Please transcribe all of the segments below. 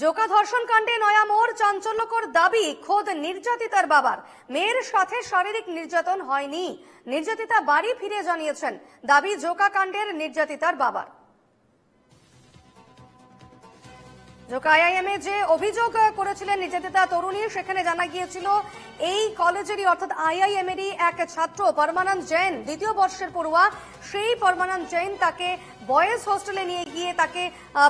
জোকা ধর্ষণ কাণ্ডে নয়া মোড়, চাঞ্চল্যকর দাবি খোদ নির্যাতিতার বাবার। মেয়ের সাথে শারীরিক নির্যাতন হয়নি, নির্যাতিতা বাড়ি ফিরে জানিয়েছেন। দাবি জোকা কাণ্ডের নির্যাতিতার বাবার। জোকা আইআইএমে যে অভিযোগ করেছিলেন নির্যাতিতা তরুণী, সেখানে জানা গিয়েছিল এই কলেজেরই অর্থাৎ আইআইএমেরই এক ছাত্র পরমানন্দ জৈন, দ্বিতীয় বর্ষের পড়ুয়া। সেই পরমানন্দ জৈন তাকে বয়েজ হোস্টেলে নিয়ে গিয়ে তাকে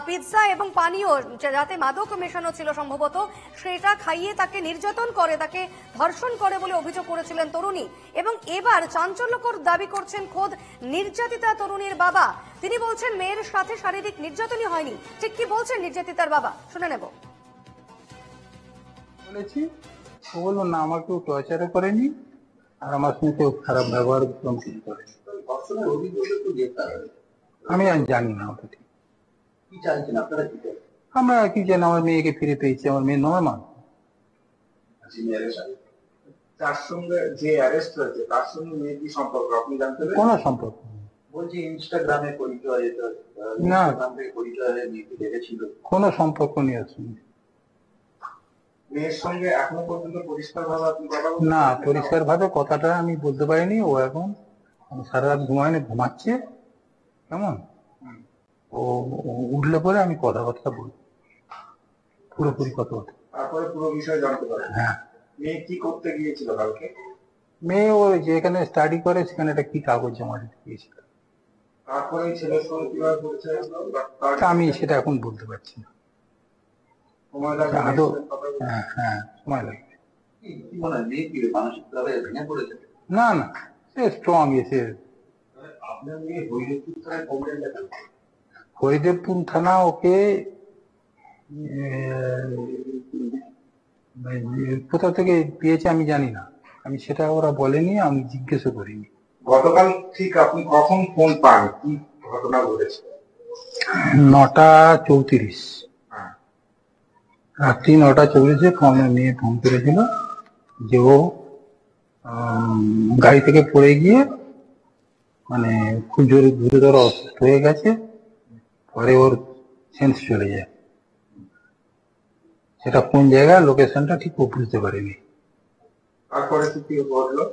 পিৎজা এবং পানীয়, যাতে মাদক মেশানো ছিল সম্ভবত, সেটা খাইয়ে তাকে নির্যাতন করে, তাকে ধর্ষণ করে বলে অভিযোগ করেছিলেন তরুণী। এবং এবার চাঞ্চল্যকর দাবি করছেন খোদ নির্যাতিতা তরুণীর বাবা। তিনি বলছেন মেয়ের সাথে শারীরিক নির্যাতনই হয়নি। ঠিক কি বলছেন নির্যাতিতার বাবা, শুনে নেব। বলেছি, ও বললো না, আমার কেউ টর্চারও করেনি আর আমার সঙ্গে কেউ খারাপ ব্যবহার করে। আমি জানি না ওটা ঠিক। কি চাইছেন আপনারা? কি চাইছেন? আমরা কি জানি, আমার মেয়েকে ফিরে পেয়েছি। আমার মেয়ে নর্মাল। তার সঙ্গে যে অ্যারেস্ট হয়েছে তার সঙ্গে মেয়ে কি সম্পর্ক আপনি জানতে পারেন? কোনো সম্পর্ক নেই। বলছি ইনস্টাগ্রামে পরিচয়, না, পরিচয় মেয়েকে দেখেছিল। কোনো সম্পর্ক নেই ওর সঙ্গে। মেয়ের সঙ্গে এখনো পর্যন্ত পরিষ্কার ভাবে আপনি কথা বলতে? না, পরিষ্কার ভাবে কথাটা আমি বলতে পারিনি। ও এখন সারা রাত ঘুমায়নি, ঘুমাচ্ছে। কেমন ও উঠলে পরে আমি কথাবার্তা বলবো, পুরোপুরি কথাবার্তা। তারপরে পুরো বিষয় জানতে পারেন? হ্যাঁ। মেয়ে কি করতে গিয়েছিল কালকে? মেয়ে ও যেখানে স্টাডি করে সেখানে একটা কি কাগজ জমা দিতে গিয়েছিল। তারপরে ছেলের সঙ্গে কিভাবে পরিচয় হলো? আমি সেটা এখন বলতে পারছি না। সময় লাগবে? হ্যাঁ হ্যাঁ, সময় লাগবে। কি মনে হয় মেয়ে কি মানসিকভাবে ভেঙে পড়েছে? না না, সে স্ট্রং। এসে আপনার মেয়ে হরিদেবপুর থানায় কমপ্লেন লেখেন? হরিদেবপুর থানা ওকে কোথা থেকে পেয়েছে আমি জানি না। আমি সেটা ওরা বলেনি, আমি জিজ্ঞেসও করিনি। গতকাল ঠিক আপনি কখন ফোন পান? কি ঘটনা ঘটেছে? 9:34 রাত্রি 9:34 মেয়ে ফোন করেছিল যে ও গাড়ি থেকে পড়ে গিয়ে মানে খুব জোরে গুরুতর অসুস্থ হয়ে গেছে। পরে ওর সেন্স চলে যায়। সেটা কোন জায়গায়, লোকেশনটা ঠিক ও বুঝতে পারেনি।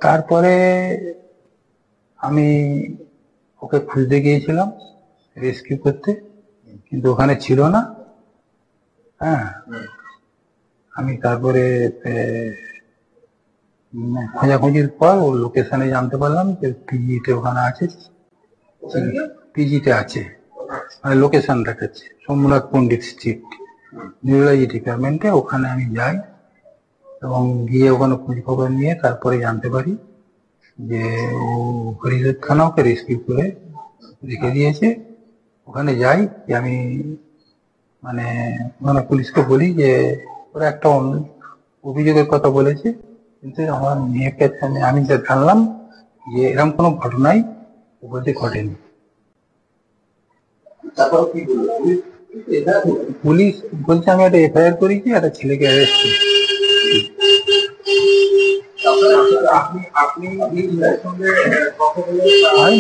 তারপরে আমি ওকে খুঁজতে গিয়েছিলাম, রেস্কিউ করতে, কিন্তু ওখানে ছিল না। হ্যাঁ, আমি তারপরে খোঁজাখুঁজির পর ওর লোকেশনে জানতে পারলাম যে পিজিতে ওখানে আছে, পিজিতে আছে, মানে লোকেশন দেখাচ্ছে সোমনাথ পণ্ডিত স্ট্রিট, নিউরোলজি ডিপার্টমেন্টে। ওখানে আমি যাই এবং গিয়ে ওখানে খোঁজ খবর নিয়ে তারপরে জানতে পারি যে ও হরিদেব থানা ওকে রেস্কিউ করে রেখে দিয়েছে। ওখানে যাই, যে আমি মানে ওখানে পুলিশকে বলি যে ওরা একটা অভিযোগের কথা বলেছে, কিন্তু আমার মেয়েকে আমি যা জানলাম যে এরকম কোনো ঘটনাই ও বলতে ঘটেনি। পুলিশ বলছে আমি একটা এফআইআর করেছি, একটা ছেলেকে অ্যারেস্ট করেছি। আপনি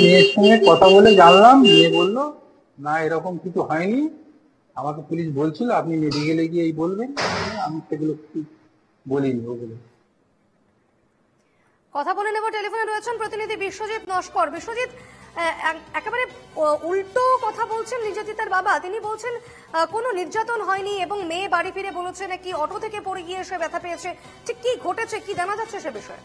মেয়ের সঙ্গে কথা বলে জানলাম, মেয়ে বললো না এরকম কিছু হয়নি। আমাকে পুলিশ বলছিল আপনি মেডিকেলে গিয়ে বলবেন, আমি সেগুলো বলিনি। ওগুলো কথা বলে নেব। টেলিফোনে রয়েছেন প্রতিনিধি বিশ্বজিৎ নস্কর। বিশ্বজিৎ, একেবারে উল্টো কথা বলছেন নির্যাতিতার বাবা। তিনি বলছেন কোনো নির্যাতন হয়নি এবং মেয়ে বাড়ি ফিরে বলেছে নাকি অটো থেকে পড়ে গিয়ে সে ব্যথা পেয়েছে। ঠিক কি ঘটেছে, কি জানা যাচ্ছে সে বিষয়ে?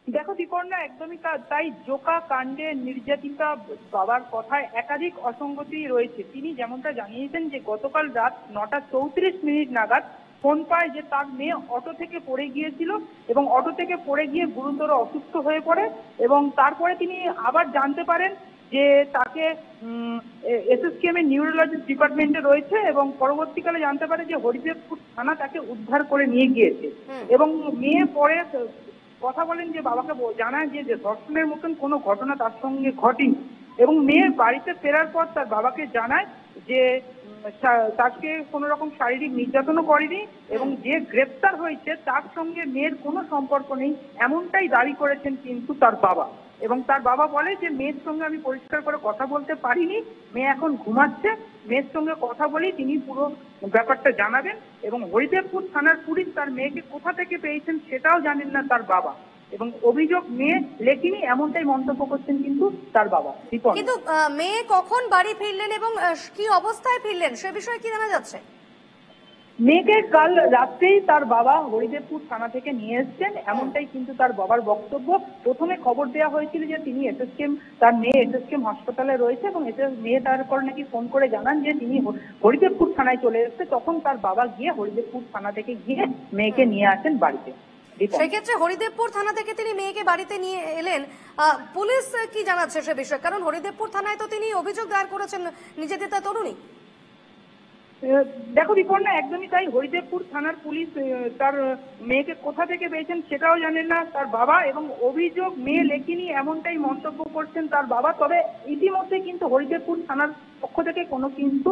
দেখো দীপর্ণা, একদমই তাই। জোকা কাণ্ডে নির্যাতিতা বাবার কথায় একাধিক অসঙ্গতি রয়েছে। তিনি যেমনটা জানিয়েছেন যে গতকাল রাত 9:34 নাগাদ ফোন পায় যে তার মেয়ে অটো থেকে পড়ে গিয়েছিল এবং অটো থেকে পড়ে গিয়ে গুরুতর অসুস্থ হয়ে পড়ে। এবং তারপরে তিনি আবার জানতে পারেন যে তাকে এসএসকেএম এর নিউরোলজি ডিপার্টমেন্টে রয়েছে এবং পরবর্তীকালে জানতে পারে যে হরিদেবপুর থানা তাকে উদ্ধার করে নিয়ে গিয়েছে। এবং মেয়ে পরে কথা বলেন যে বাবাকে জানায় যে ধর্ষণের মতন কোনো ঘটনা তার সঙ্গে ঘটেনি। এবং মেয়ে বাড়িতে ফেরার পর তার বাবাকে জানায় যে তাকে কোনো রকম শারীরিক নির্যাতনও করেনি এবং যে গ্রেপ্তার হয়েছে তার সঙ্গে মেয়ের কোনো সম্পর্ক নেই এমনটাই দাবি করেছেন কিন্তু তার বাবা। এবং তার বাবা বলে যে মেয়ের সঙ্গে আমি পরিষ্কার করে কথা বলতে পারিনি, মেয়ে এখন ঘুমাচ্ছে, মেয়ের সঙ্গে কথা বলেই তিনি পুরো ব্যাপারটা জানাবেন। এবং হরিদেবপুর থানার পুলিশ তার মেয়েকে কোথা থেকে পেয়েছেন সেটাও জানেন না তার বাবা, এবং অভিযোগ মেয়ে লেখেনি এমনটাই মন্তব্য করছেন কিন্তু তার বাবা। কিন্তু মেয়ে কখন বাড়ি ফিরলেন এবং কি অবস্থায় ফিরলেন সে বিষয়ে কি জানা যাচ্ছে? মেয়েকে কাল রাত্রেই তার বাবা হরিদেবপুর থানা থেকে নিয়ে এসছেন এমনটাই কিন্তু তার বাবার বক্তব্য। প্রথমে খবর দেওয়া হয়েছিল যে তিনি তার মেয়ে এসএসকেএম হাসপাতালে রয়েছে এবং মেয়ে তারপর নাকি ফোন করে জানান যে তিনি হরিদেবপুর থানায় চলে এসেছে। তখন তার বাবা গিয়ে হরিদেবপুর থানা থেকে গিয়ে মেয়েকে নিয়ে আসেন বাড়িতে। সেক্ষেত্রে হরিদেবপুর থানা থেকে তিনি মেয়েকে বাড়িতে নিয়ে এলেন, পুলিশ কি জানাচ্ছে সে বিষয়ে? কারণ হরিদেবপুর থানায় তো তিনি অভিযোগ দায়ের করেছেন নির্যাতিতা তরুণী। দেখো রিপর্ণা, একদমই তাই। হরিদেবপুর থানার পুলিশ তার মেয়েকে কোথা থেকে পেয়েছেন সেটাও জানেন না তার বাবা, এবং অভিযোগ মেয়ে লেখেনি এমনটাই মন্তব্য করছেন তার বাবা। তবে ইতিমধ্যে কিন্তু হরিদেবপুর থানার পক্ষ থেকে কোনো কিন্তু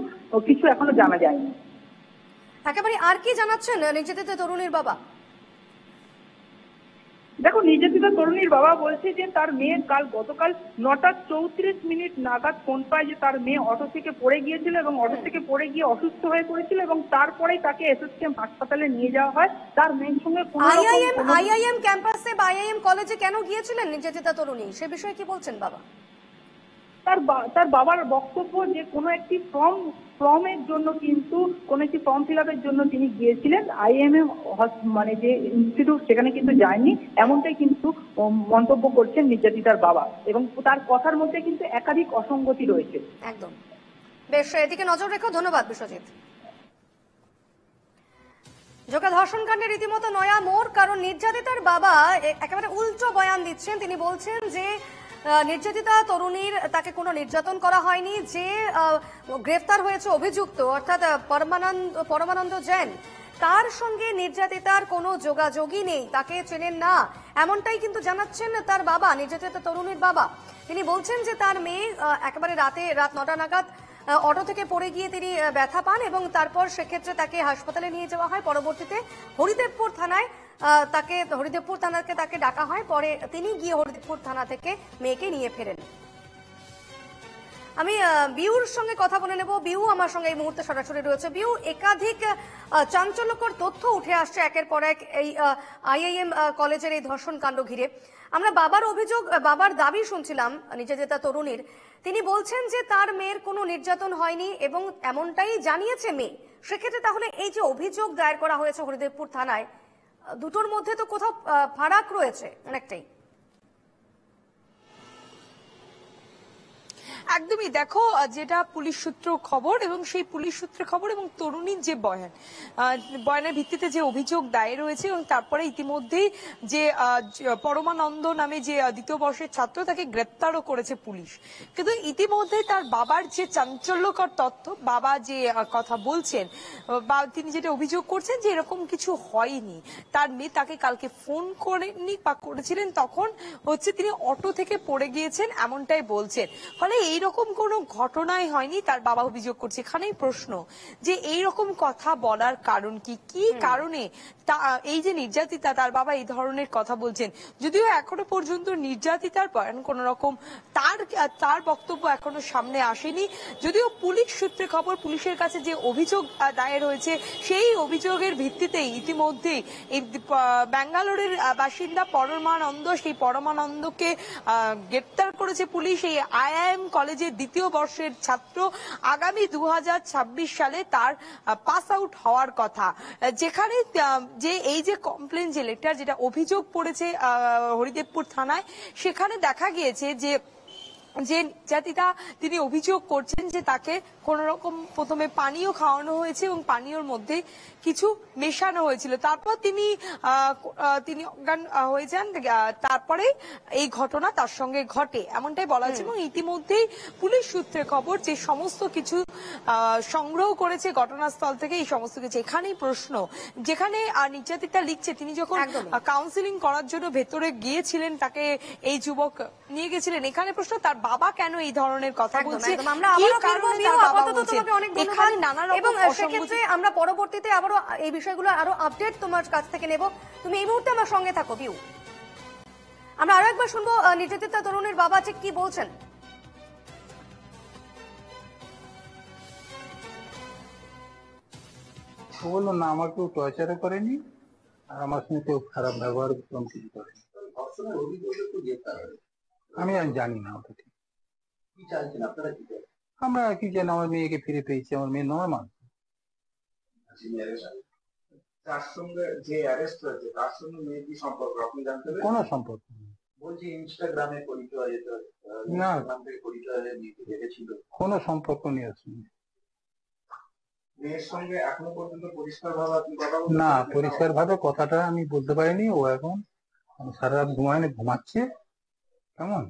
কিছু এখনো জানা যায়নি। একেবারে আর কি জানাচ্ছেন নির্যাতিতা তরুণীর বাবা? দেখো, নির্যাতিতা তরুণীর বাবা বলছে যে তার মেয়ে গতকাল 9:34 নাগাদ ফোন পায় যে তার মেয়ে অটো থেকে পড়ে গিয়েছিল এবং অটো থেকে পড়ে গিয়ে অসুস্থ হয়ে পড়েছিল এবং তারপরেই তাকে এসএসকেএম হাসপাতালে নিয়ে যাওয়া হয়। তার মেয়ের সঙ্গে আইআইএম ক্যাম্পাসে বা আইআইএম কলেজে কেন গিয়েছিলেন নির্যাতিতা তরুণী সে বিষয়ে কি বলছেন বাবা? তার বাবার বক্তব্য যে কোনো একটি ফর্মের জন্য কিন্তু কোনো একটি ফর্ম ফিল আপের জন্য তিনি গিয়েছিলেন, আইএমএম মানে যে ইনস্টিটিউট সেখানে কিন্তু যায়নি এমনটাই কিন্তু মন্তব্য করছেন নির্যাতিতার বাবা, এবং তার কথার মধ্যে কিন্তু একাধিক অসঙ্গতি রয়েছে। একদম, বেশ, এদিকে নজর রেখো। ধন্যবাদ বিশ্বজিৎ। জোকা ধর্ষণ কাণ্ডে রীতিমতো নয়া মোড়, কারণ নির্যাতিতার বাবা একেবারে উল্টো বয়ান দিচ্ছেন। তিনি বলছেন যে নির্যাতিতা তরুণীর তাকে কোনো নির্যাতন করা হয়নি, যে গ্রেফতার হয়েছে অভিযুক্ত অর্থাৎ পরমানন্দ জৈন, তার সঙ্গে নির্যাতিতার কোনো যোগাযোগই নেই, তাকে চেনেন না, এমনটাই কিন্তু জানাচ্ছেন তার বাবা, নির্যাতিতা তরুণীর বাবা। তিনি বলছেন যে তার মেয়ে একেবারে রাত 9টা নাগাদ অটো থেকে পড়ে গিয়ে তিনি ব্যথা পান এবং তারপর সেক্ষেত্রে তাকে হাসপাতালে নিয়ে যাওয়া হয়। পরবর্তীতে হরিদেবপুর থানাকে তাকে ডাকা হয়, পরে তিনি গিয়ে হরিদেবপুর থানা থেকে মেয়েকে নিয়ে ফেরেন। আমি বিউর সঙ্গে কথা বলে নেব। বিউ আমার সঙ্গে এই মুহূর্তে সরাসরি রয়েছে। বিউ, একাধিক চাঞ্চল্যকর তথ্য উঠে আসছে একের পর এক এই আইআইএম কলেজের এই ধর্ষণ কাণ্ড ঘিরে। আমরা বাবার দাবি শুনছিলাম নির্যাতিতা তরুণীর। তিনি বলছেন যে তার মেয়ের কোনো নির্যাতন হয়নি এবং এমনটাই জানিয়েছে মেয়ে। সেক্ষেত্রে তাহলে এই যে অভিযোগ দায়ের করা হয়েছে হরিদেবপুর থানায়, দুটোর মধ্যে তো কোথাও ফারাক রয়েছে অনেকটাই। একদমই, দেখো যেটা পুলিশ সূত্র খবর এবং সেই পুলিশ সূত্রের খবর এবং তরুণীর যে বয়ানের ভিত্তিতে যে অভিযোগ দায়ের হয়েছে এবং তারপরে ইতিমধ্যেই যে পরমানন্দ নামে যে দ্বিতীয় বর্ষের ছাত্র তাকে গ্রেপ্তারও করেছে পুলিশ। কিন্তু ইতিমধ্যে তার বাবার যে চাঞ্চল্যকর তথ্য, বাবা যে কথা বলছেন বা তিনি যেটা অভিযোগ করছেন যে এরকম কিছু হয়নি, তার মেয়ে তাকে কালকে ফোন করেননি বা করেছিলেন, তখন হচ্ছে তিনি অটো থেকে পড়ে গিয়েছেন এমনটাই বলছেন। ফলে এইরকম কোনো ঘটনাই হয়নি তার বাবা অভিযোগ করছে। এখানেই প্রশ্ন যে এইরকম কথা বলার কারণ কি কারণে এই যে নির্যাতিতা তার বাবা এই ধরনের কথা বলছেন। যদিও এখনো পর্যন্ত নির্যাতিতার বয়ান কোন রকম তার বক্তব্য এখনো সামনে আসেনি। যদিও পুলিশ সূত্রে খবর, পুলিশের কাছে যে অভিযোগ দায়ের হয়েছে সেই অভিযোগের ভিত্তিতেই ইতিমধ্যেই এই ব্যাঙ্গালোরের বাসিন্দা পরমানন্দ, সেই পরমানন্দকে গ্রেপ্তার করেছে পুলিশ। এই আইআইএম কলেজের দ্বিতীয় বর্ষের ছাত্র, আগামী 2026 সালে তার পাস আউট হওয়ার কথা। যেখানে যে এই যে কমপ্লেন, যে লেটার, যেটা অভিযোগ পড়েছে হরিদেবপুর থানায়, সেখানে দেখা গিয়েছে যে নির্যাতিতা তিনি অভিযোগ করছেন যে তাকে কোন রকম প্রথমে পানীয় খাওয়ানো হয়েছে এবং পানীয়র মধ্যে কিছু মেশানো হয়েছিল, তারপর তিনি অজ্ঞান হয়ে যান, তারপরে এই ঘটনা তার সঙ্গে ঘটে এমনটাই বলা হচ্ছে। এবং ইতিমধ্যেই পুলিশ সূত্রে খবর যে সমস্ত কিছু সংগ্রহ করেছে ঘটনাস্থল থেকে, এই সমস্ত কিছু। এখানেই প্রশ্ন, যেখানে নির্যাতিতা লিখছে তিনি যখন কাউন্সিলিং করার জন্য ভেতরে গিয়েছিলেন, তাকে এই যুবক নিয়ে গেছিলেন, এখানে প্রশ্ন তার বাবা কেন এই ধরনের কথা বলছে, বাবা আপাতত বলছেন তোমাকে অনেক ধন্যবাদ এখানে নানা রকম এবং অসঙ্গতি। সেক্ষেত্রে আমরা পরবর্তীতে আবারও এই বিষয়গুলো আরো আপডেট তোমার কাছ থেকে নেব। তুমি এই মুহূর্তে আমার সঙ্গে থাকো বিউ। আমরা আরো একবার শুনবো নির্যাতিতা তরুণীর বাবা ঠিক কি বলছেন। ও বললো না, আমার কেউ টর্চারও করেনি আর আমার সঙ্গে কেউ খারাপ ব্যবহার কিছু করেনি। আমি আর জানি না ওটা ঠিক। আমরা কি জানি, আমার মেয়েকে ফিরে পেয়েছি, আমার মেয়ে নর্মাল। তার সঙ্গে যে অ্যারেস্ট হয়েছে তার সঙ্গে মেয়ের কি সম্পর্ক আপনি জানতে পেরেছেন? কোনো সম্পর্ক নেই। বলছি ইনস্টাগ্রামে পরিচয় না, পরিচয় মেয়েকে দেখেছিল। কোনো সম্পর্ক নেই ওর সঙ্গে। মেয়ের সঙ্গে এখনো পর্যন্ত পরিষ্কার ভাবে আপনি কথা বলতে না, পেরেছেন? পরিষ্কার ভাবে কথাটা আমি বলতে পারিনি। ও এখন সারা রাত ঘুমাচ্ছে। কেমন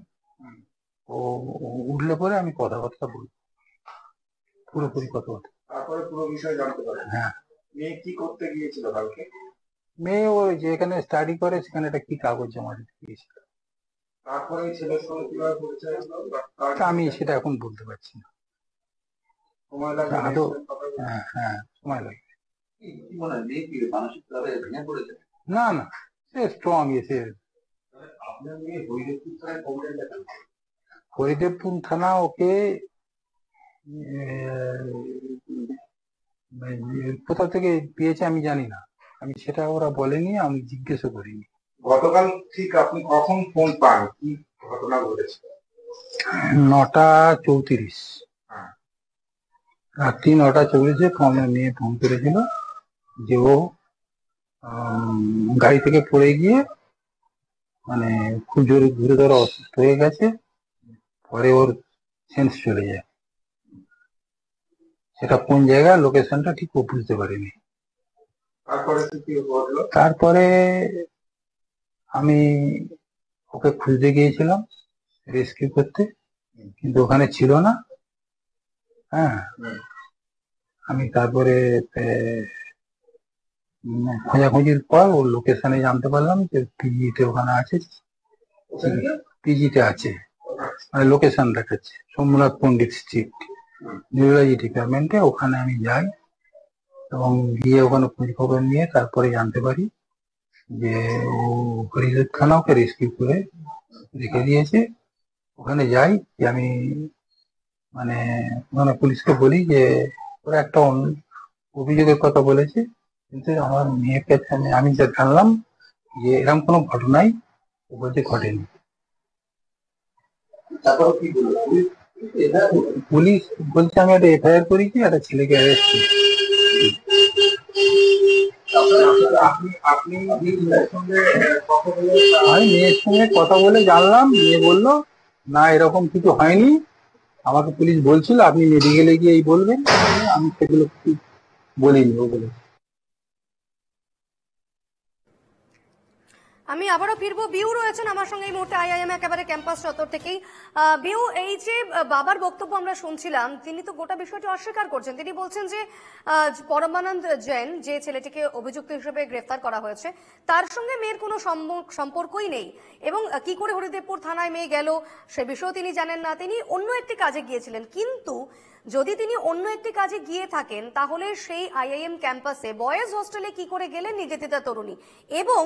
ও উঠলে পরে আমি কথাবার্তা বলবো, পুরোপুরি কথাবার্তা। তারপরে পুরো বিষয় জানতে পারেন। হ্যাঁ, মেয়ে কি করতে গিয়েছিল কালকে? মেয়ে ও যেখানে স্টাডি করে সেখানে একটা কি কাগজ জমা দিতে গিয়েছিল। তারপরে ওই ছেলের সঙ্গে কিভাবে পরিচয় হলো? তা আমি সেটা এখন বলতে পারছি না। সময় লাগবে আদৌ কথা বলতে? হ্যাঁ সময় লাগে। কি মনে হয় মেয়ে কি মানসিকভাবে ভেঙে পড়েছে? না না, সে স্ট্রং। এসে আপনার মেয়ে হরিদেবপুর থানায় কমপ্লেন দেখান। হরিদেবপুর থানা ওকে কোথা থেকে পেয়েছে আমি জানি না। আমি সেটা ওরা বলেনি, আমি জিজ্ঞেসও করিনি। গতকাল ঠিক আপনি কখন ফোন পান, কি ঘটনা ঘটেছে? 9:34 হ্যাঁ। রাত্রি 9:40 আমার মেয়ে ফোন করেছিল যে ও গাড়ি থেকে পড়ে গিয়ে মানে খুব জোরে গুরুতর অসুস্থ হয়ে গেছে, পরে ওর সেন্স চলে যায়। সেটা কোন জায়গায় লোকেশনটা ঠিক ও বুঝতে পারিনি। তারপরে কি ঘটলো? তারপরে আমি ওকে খুঁজতে গিয়েছিলাম রেস্কিউ করতে, কিন্তু ওখানে ছিল না। হ্যাঁ, আমি তারপরে খোঁজাখুঁজির পর ওর লোকেশনে জানতে পারলাম যে পিজিতে ওখানে আছে, পিজিতে আছে, মানে লোকেশন দেখাচ্ছে সোমনাথ পন্ডিত স্ট্রিট, নিউরোলজি ডিপার্টমেন্টে। ওখানে আমি যাই এবং গিয়ে ওখানে খোঁজ খবর নিয়ে তারপরে জানতে পারি যে ও হরিদেব খানা ওকে রেস্কিউ করে রেখে দিয়েছে। ওখানে যাই যে আমি মানে ওখানে পুলিশকে বলি যে ওরা একটা অভিযোগের কথা বলেছে, কিন্তু আমার মেয়ের কাছে আমি যা জানলাম যে এরকম কোনো ঘটনাই ও বলছে ঘটেনি। তারপর কি বললো পুলিশ বলছে আমি একটা এফআইআর করেছি, একটা ছেলেকে অ্যারেস্ট করেছি। আপনি মেয়ের সঙ্গে কথা বলে আমি মেয়ের সঙ্গে কথা বলে জানলাম, মেয়ে বললো না এরকম কিছু হয়নি, আমাকে পুলিশ বলছিল আপনি মেডিকেলে গিয়ে এই বলবেন, আমি সেগুলো কিছু বলিনি ও বলে। আমি আবারও ফিরবো, বিউ রয়েছেন আমার সঙ্গে এই মুহূর্তে আইআইএম একেবারে ক্যাম্পাস চত্বর থেকেই। বিউ, এই যে বাবার বক্তব্য আমরা শুনছিলাম, তিনি তো গোটা বিষয়টি অস্বীকার করছেন। তিনি বলছেন যে পরমানন্দ জৈন, যে ছেলেটিকে অভিযুক্ত হিসেবে গ্রেফতার করা হয়েছে, তার সঙ্গে মেয়ের কোনো সম্পর্কই নেই এবং কি করে হরিদেবপুর থানায় মেয়ে গেল সে বিষয়েও তিনি জানেন না। তিনি অন্য একটি কাজে গিয়েছিলেন, কিন্তু যদি তিনি অন্য একটি কাজে গিয়ে থাকেন তাহলে সেই আইআইএম ক্যাম্পাসে বয়েজ হোস্টেলে কি করে গেলেন নির্যাতিতা তরুণী? এবং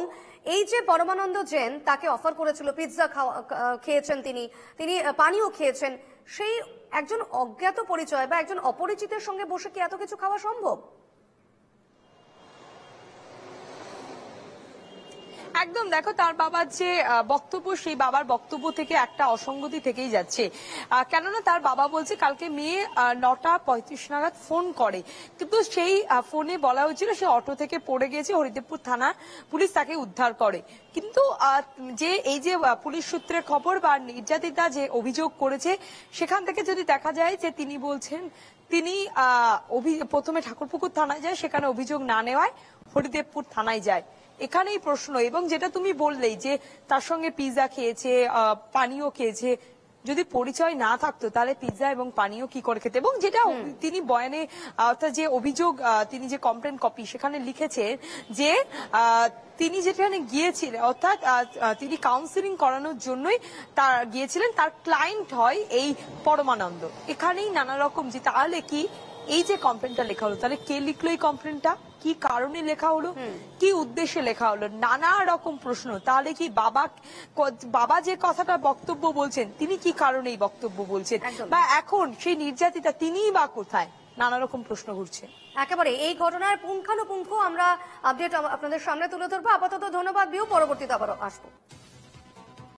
এই যে পরমানন্দ জৈন তাকে অফার করেছিল, পিৎজা খেয়েছেন তিনি পানীয় খেয়েছেন, সেই একজন অজ্ঞাত পরিচয় বা একজন অপরিচিতের সঙ্গে বসে কি এত কিছু খাওয়া সম্ভব? একদম, দেখো তার বাবার যে বক্তব্য, সেই বাবার বক্তব্য থেকে একটা অসঙ্গতি থেকেই যাচ্ছে। কেননা তার বাবা বলছে কালকে মেয়ে 9:35 নাগাদ ফোন করে, কিন্তু সেই ফোনে বলা হয়েছিল সে অটো থেকে পড়ে গিয়েছে, হরিদেবপুর থানা পুলিশ তাকে উদ্ধার করে। কিন্তু যে এই যে পুলিশ সূত্রের খবর বা নির্যাতিতা যে অভিযোগ করেছে, সেখান থেকে যদি দেখা যায় যে তিনি বলছেন তিনি প্রথমে ঠাকুরপুকুর থানায় যায়, সেখানে অভিযোগ না নেওয়ায় হরিদেবপুর থানায় যায়। এখানেই প্রশ্ন। এবং যেটা তুমি বললেই যে তার সঙ্গে পিৎজা খেয়েছে, পানীয় খেয়েছে, যদি পরিচয় না থাকতো তাহলে পিৎজা এবং পানীয় কি করে খেতে, এবং যেটা তিনি বয়ানে অর্থাৎ যে অভিযোগ তিনি যে কমপ্লেন কপি সেখানে লিখেছেন যে তিনি যেখানে গিয়েছিলেন অর্থাৎ তিনি কাউন্সিলিং করানোর জন্যই তার গিয়েছিলেন, তার ক্লায়েন্ট হয় এই পরমানন্দ। এখানেই নানা রকম যে তাহলে কি এই যে কমপ্লেনটা লেখা হলো তাহলে কে লিখলো এই কমপ্লেনটা, কি কারণে লেখা হলো, কি উদ্দেশ্যে লেখা হলো, নানা রকম প্রশ্ন। তাহলে কি বাবা যে কথাটা বক্তব্য বলছেন তিনি কি কারণে এই বক্তব্য বলছেন, বা এখন সেই নির্যাতিতা তিনিই বা কোথায়, নানা রকম প্রশ্ন ঘুরছে। একেবারে এই ঘটনার পুঙ্খানুপুঙ্খ আমরা আপডেট আপনাদের সামনে তুলে ধরবো। আপাতত ধন্যবাদ বিউ, পরবর্তীতে আবারও আসবো।